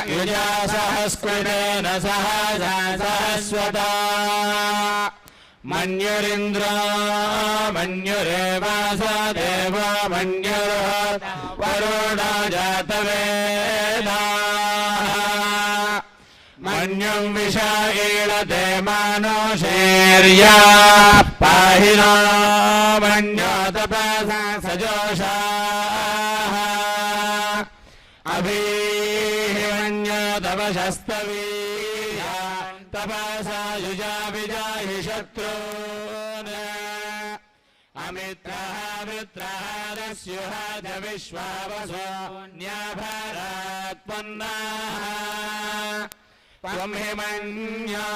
युजा सहस्कृतेन सह सहस्वता मन्युरिन्द्रो मन्युरेव स देवो मन्युर् वरुणो जातवेदाः मन्युं विषाईळते मानुषेर्या पाहि नो मन्यो तपसा सजोषाः अभिमन्यो तपशस्तवीया तपसा युजा विजाहि शत्रून् अमित्रः वृत्रः दस्युः च विश्वावसो न्याभरात्पन्नाः त्वं हिमन्या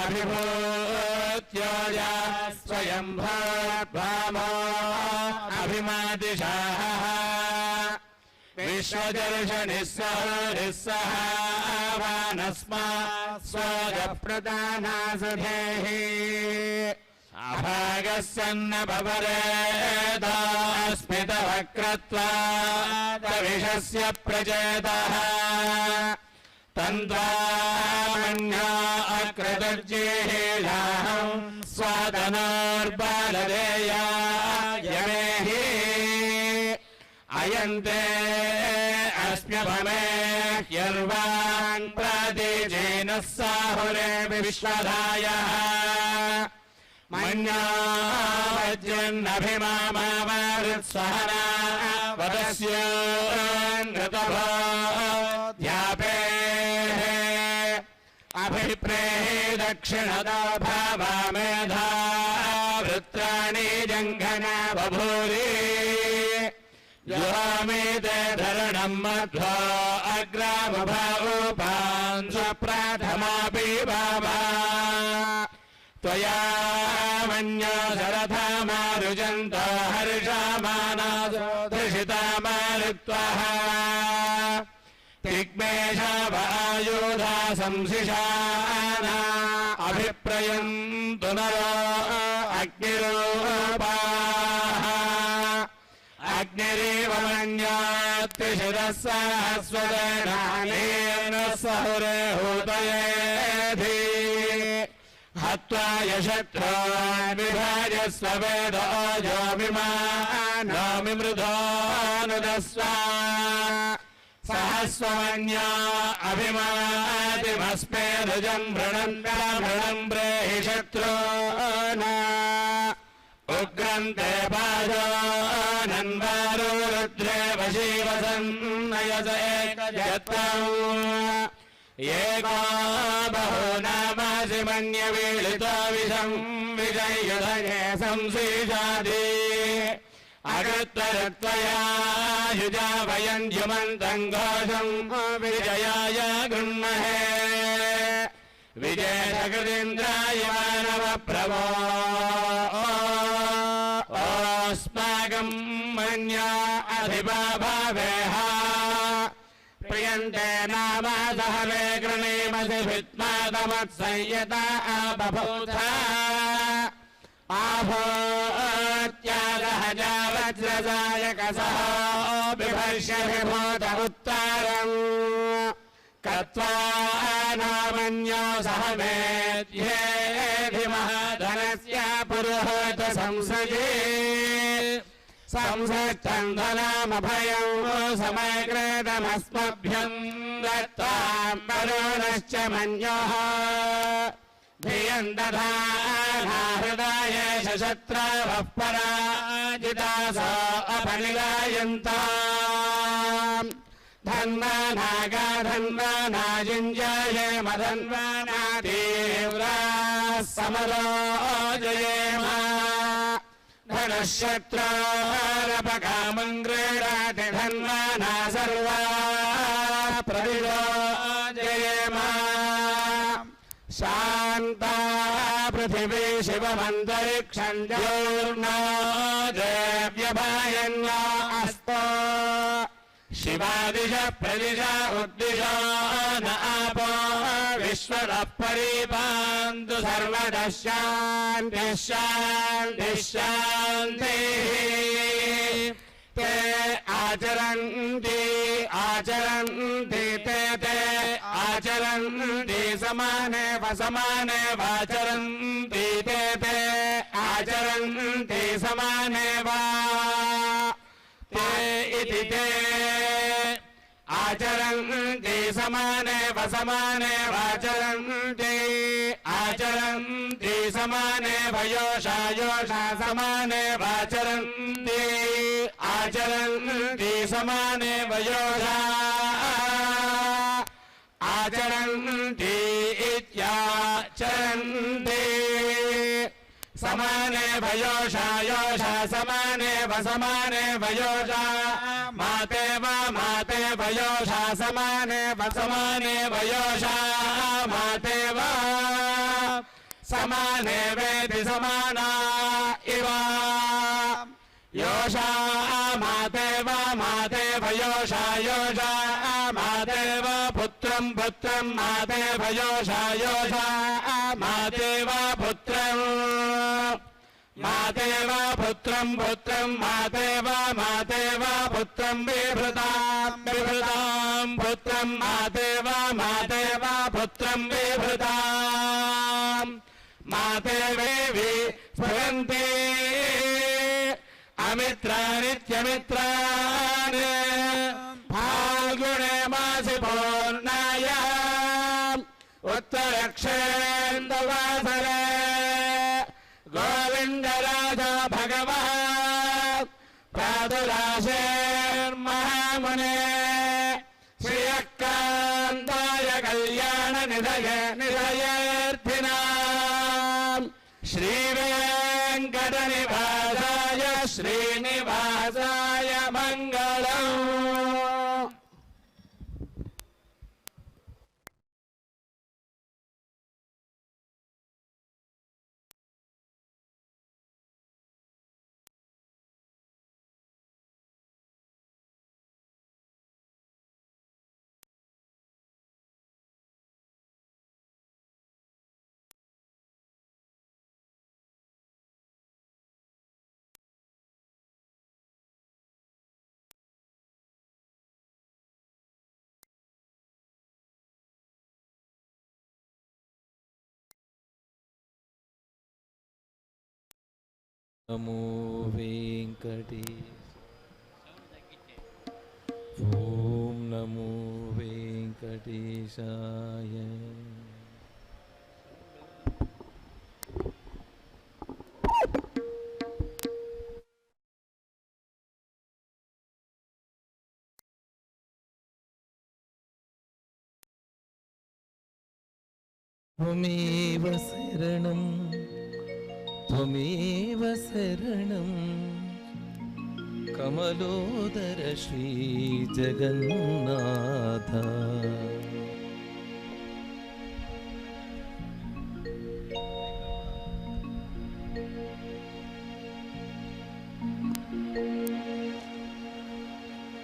अभिभूत्योजा स्वयं भूत्वामो अभिमादिशाः विश्वदर्शनिः सह वानस्मा स्वजप्रदानासुधेहि अभागस्सन्नपरेदास्मितवक्रत्वादविषस्य प्रचेतः तन्त्वामन्या अकृतज्जेहीलाहं स्वातनोर्बालदेया यमेहि अयन्ते अस्म्यभमे ह्यर्वान् प्रतीजेनः साहुरे विश्वधायः मन्यावज्यन्नभिमामावृत्सहना वदस्योन्नतभोध्यापेः अभिप्रेहि दक्षिणतो भावामेधा वृत्राणि जङ्घना बभूरि जुहामिते धरणं मध्वा अग्रामभावोपान् स्वप्रथमापि बाबा त्वया मन्यो शरथामारुजन्तो हर्षमानासो धृषितामारुत्वः तिग्मेषावायुधा संशिशाना अभिप्रयन्तु नरो अग्निरूपाः अग्निरेव मन्यात्रिशिरः सहस्वदेनानेन सहुरे हूतयेधि हत्वा यशत्रून् विभाजस्व वेदोजो विमानो विमृधोऽनुदस्व सहस्वमन्या अभिमातिमस्मेरुजं भृणं ब्रेहि शत्रून् उग्रन्ते पादो नन्वारो रुद्रे वशीवसन्नयस एकजत्वम् एको बहुनामासि मन्यवीळितो विषं विजयुधये संशीषादि अगत्वरत्वया युजा वयन्त्युमन्तं घोषं विजयाय गृह्महे विजयजगदिन्द्राय मानवप्रभो अस्माकं मन्या अधिपा भवेह प्रियन्ते नामासह वे गृणीमसि भित्मादमत्संयता बभूथा आभूत्यागः जावज्रसायकसः बिभर्ष्य विभूत उत्तरम् कत्वा नामन्यो सह मेध्येधिमः धनस्य पुरोहत संसृजे संसृष्टन्धनामभयं समग्रेदमस्मभ्यं दत्तां वरुणश्च मन्योः धियं दधाना हृदयेष शत्रवः पराजितासो अपनिलायन्ताम् धन्वानागाधन्वानाजिञ्जये मधन्वानातीव्राः समरोजयेम धनशत्रोरपकामं क्रीडाति धन्वाना सर्वा प्रतिरोजयेम शान्ता पृथिवी शिवमन्तरिक्षं जोर्नो देव्यभायन्यो अस्तो शिवादिश प्रदिश उद्दिशो न आपो विश्वतः परिपान्तु सर्वतः शान्तिः शान्तिः शान्तिः ते आचरन्ति आचरन्ति ते ते समाने वाचरन्ति ते ते आचरन्ति समाने वा ते इति ते आचरन्ति समाने वाचरन्ति आचरन्ति समाने वयोषा योषा समाने वाचरन्ति आचरन्ति समाने वयोषा आचरन्ति इत्याचरन्ति समाने वयोषा योषा समाने वयोषा माते वयोषा समाने वयोषा माते वा समाने वेति समाना इव योषा माते वयोषा योषा माते वा पुत्रं माते वयोषा योषा माते वा पुत्रं माते वा पुत्रं माते वा पुत्रं बिभृतां पुत्रं माते वा पुत्रं बिभृतां माते वेवि स्फुरन्ति अमित्रानित्यमित्रान् फाल्गुणे मासि पूर्णायाम् उत्तरक्षेन्दवासरे गोविन्दराजा भगवान् प्रादुराशेर्महामुने श्रियकान्ताय कल्याणनिधयेऽर्थिनाम् श्रीवेङ्कटनिवासाय श्रीनिवासाय मङ्गलम्। नमो वेंकटेश ओम नमो वेंकटेशाय त्वमेव शरणं त्वमेव शरणं कमलोदर श्री जगन्नाथ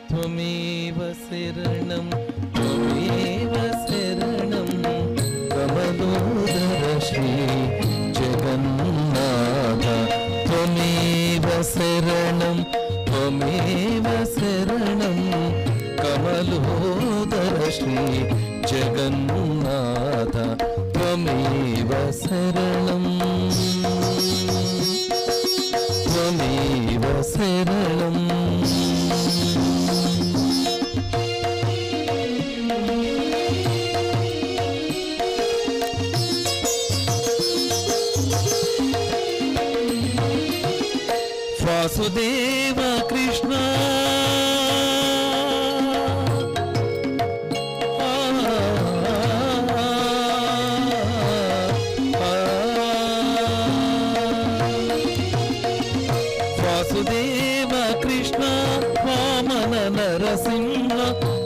त्वमेव शरणं त्वमेव शरणं कमलोदर श्री जगन्नाथ त्वमेव शरणं त्वमेव शरणं कमलोदर श्री जगन्नाथ त्वमेव शरणं त्वमेव शरणं वासुदेव कृष्ण वासुदेव कृष्ण वामन नरसिंह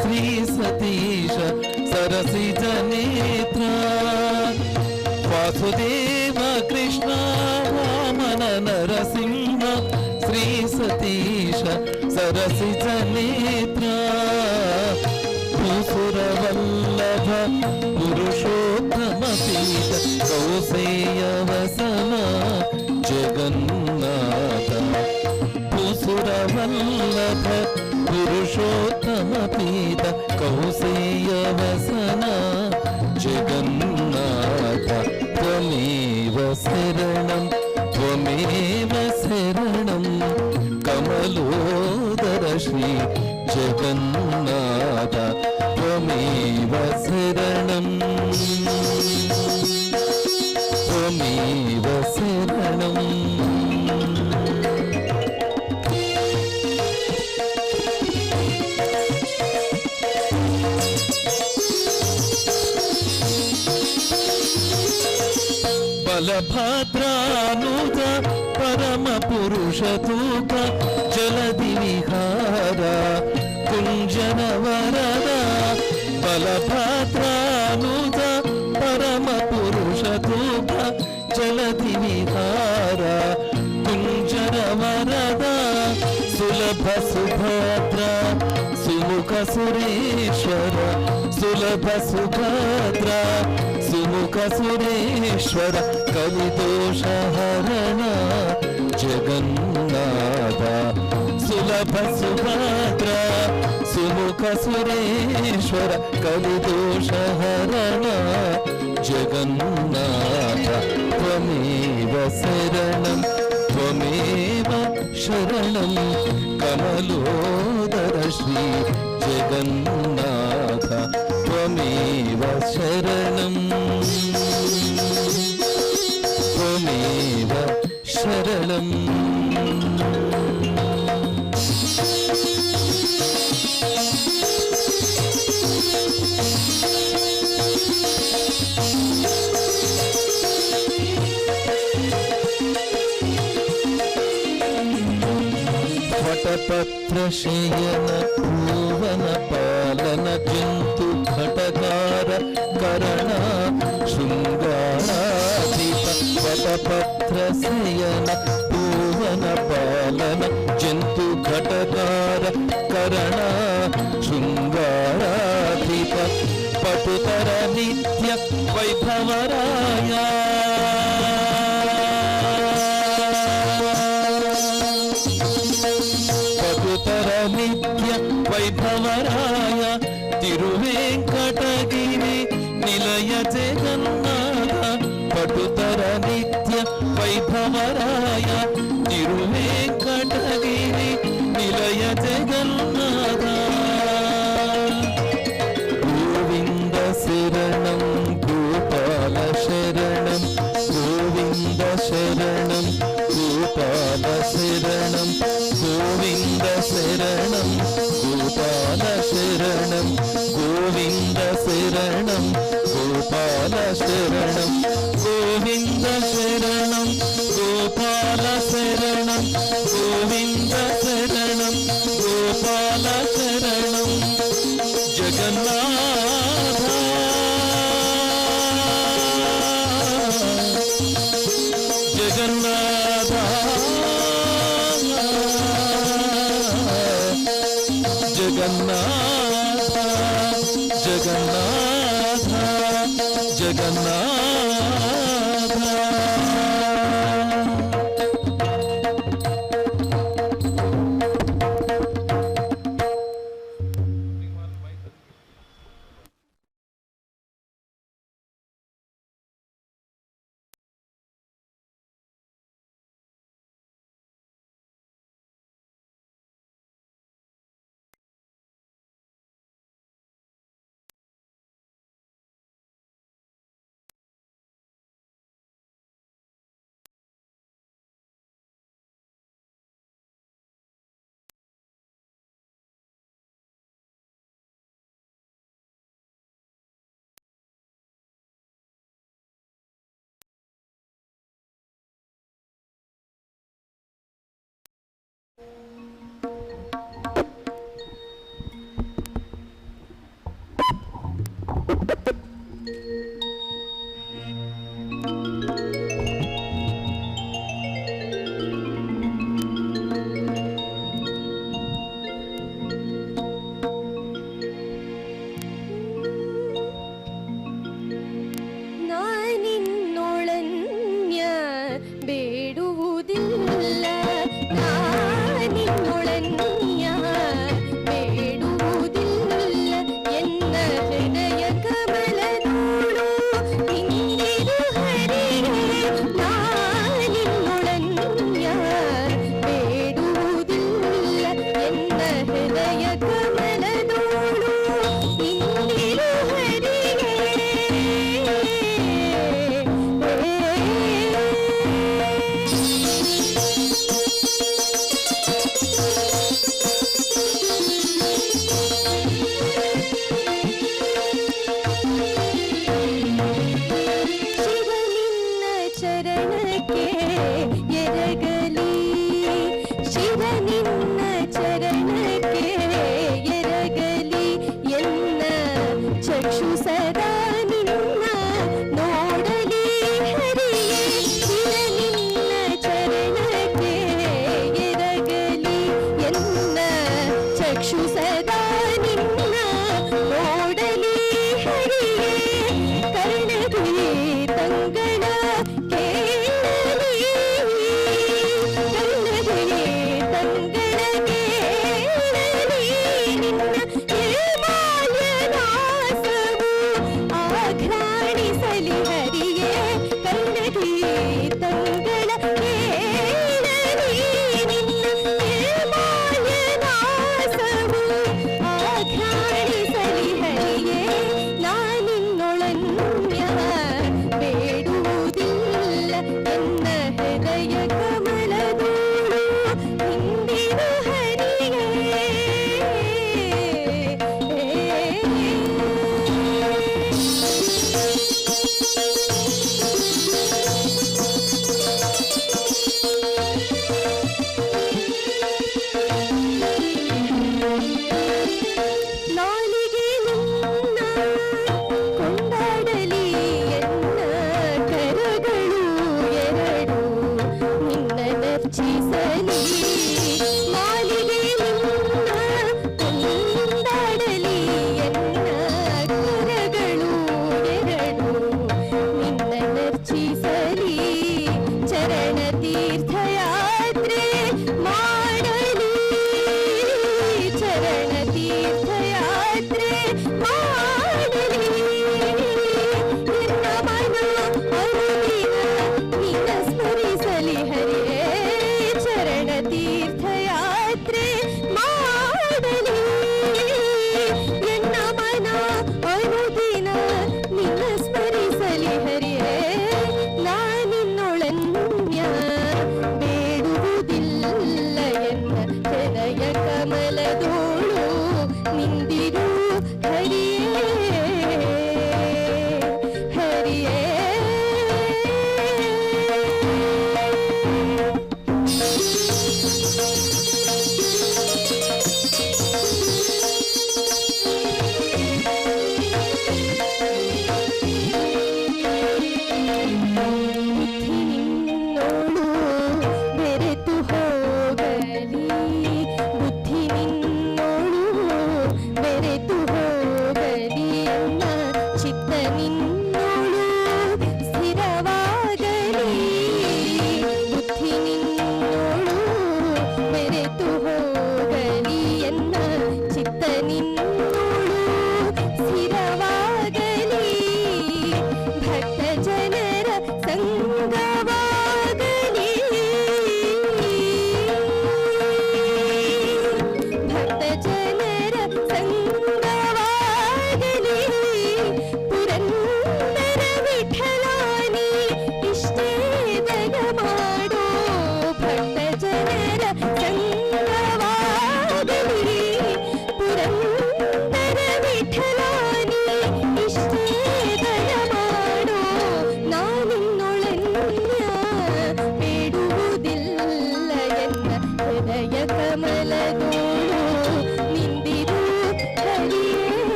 श्री सतीश सरसिज नेत्र वासुदेव कृष्ण वामन नरसिंह श्री सतीश सरसिज नेत्र भूसुरवल्लभ पुरुषोत्तम पीत कौसेयवसन जगन्नाथ भूसुरवल्लभ पुरुषोत्तम पीत कौसेयवसन जगन्नाथ త్వమేవ శరణం కమలోదర శ్రీ జగన్నాథ త్వమేవ శరణం త్వమేవ శరణం బలభద్రానుజ పరమ పురుష తూక జలధి విహార కుంజన వరద బలభద్రానుజ పరమ పురుష తూక జలధి విహార కుంజన వరద సులభ సుభద్ర సుముఖ సురేశ్వర సులభ సుభద్ర సుముఖ సురేశ్వర కలిదోషహరణ జగన్నాథ సులభ సుభద్ర సుముఖ సురేశ్వర కలిదోషహరణ జగన్నాథ త్వమేవ శరణం త్వమేవ శరణం కమలోదర శ్రీ జగన్నాథ త్వమేవ శరణం త్వమేవ శరణం వటపత్రశయన భువన పాలన జంతు ఘటకార కరణ శృంగారాధిప వటపత్రశయన భువన పాలన జంతు ఘటకార కరణ శృంగారాధిప పటుతర నిత్య వైభవరాయ నిత్య వైభవరాయ తిరువేంకటగిరి నిలయ జగన్నాథ పటుతర నిత్య వైభవరాయ తిరువేంకటగిరి నిలయ జగన్నాథ గోవింద శరణం గోపాల శరణం గోవింద శరణం గోపాల శరణం గోవింద శరణం గోపాల శరణం గోవింద శరణం గోపాల శరణం గోవింద శరణం గోపాల శరణం గోవింద శరణం గోపాల శరణం జగన్నాథ జగన్నాథ జగన్నాథ జగన్నాథ జగన్నాథ ಬೇಡುವುದಿಲ್ಲ ನಾನಿನ್ನು ಚಕ್ಷು ಸದಾ ನಿನ್ನ ನೋಡಲಿ ಹರಿಯೇ ಕರ್ಣದಿ ತಂಗಳ ಕೇಳಲಿ ಕರ್ಣದಿ ತಂಗಳ ಕೇಳಲಿ ನಿನ್ನ ನಿರ್ಮಾಲ್ಯದಾಸವು ಆಘ್ರಾಣಿಸಲಿ ಹರಿಯೇ ಕರ್ಣದಿ ತಂಗಳ ಕೇಳಲಿ ನಿನ್ನ ನಿರ್ಮಾಲ್ಯದಾಸವು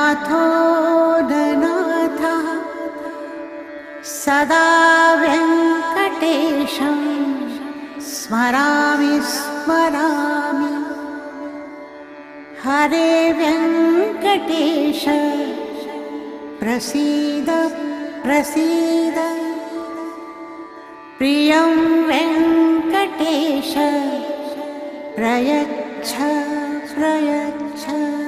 नाथो नाथः सदा वेङ्कटेशं स्मरामि स्मरामि हरे वेङ्कटेश प्रसीद प्रसीद प्रियं वेङ्कटेश प्रयच्छ प्रयच्छ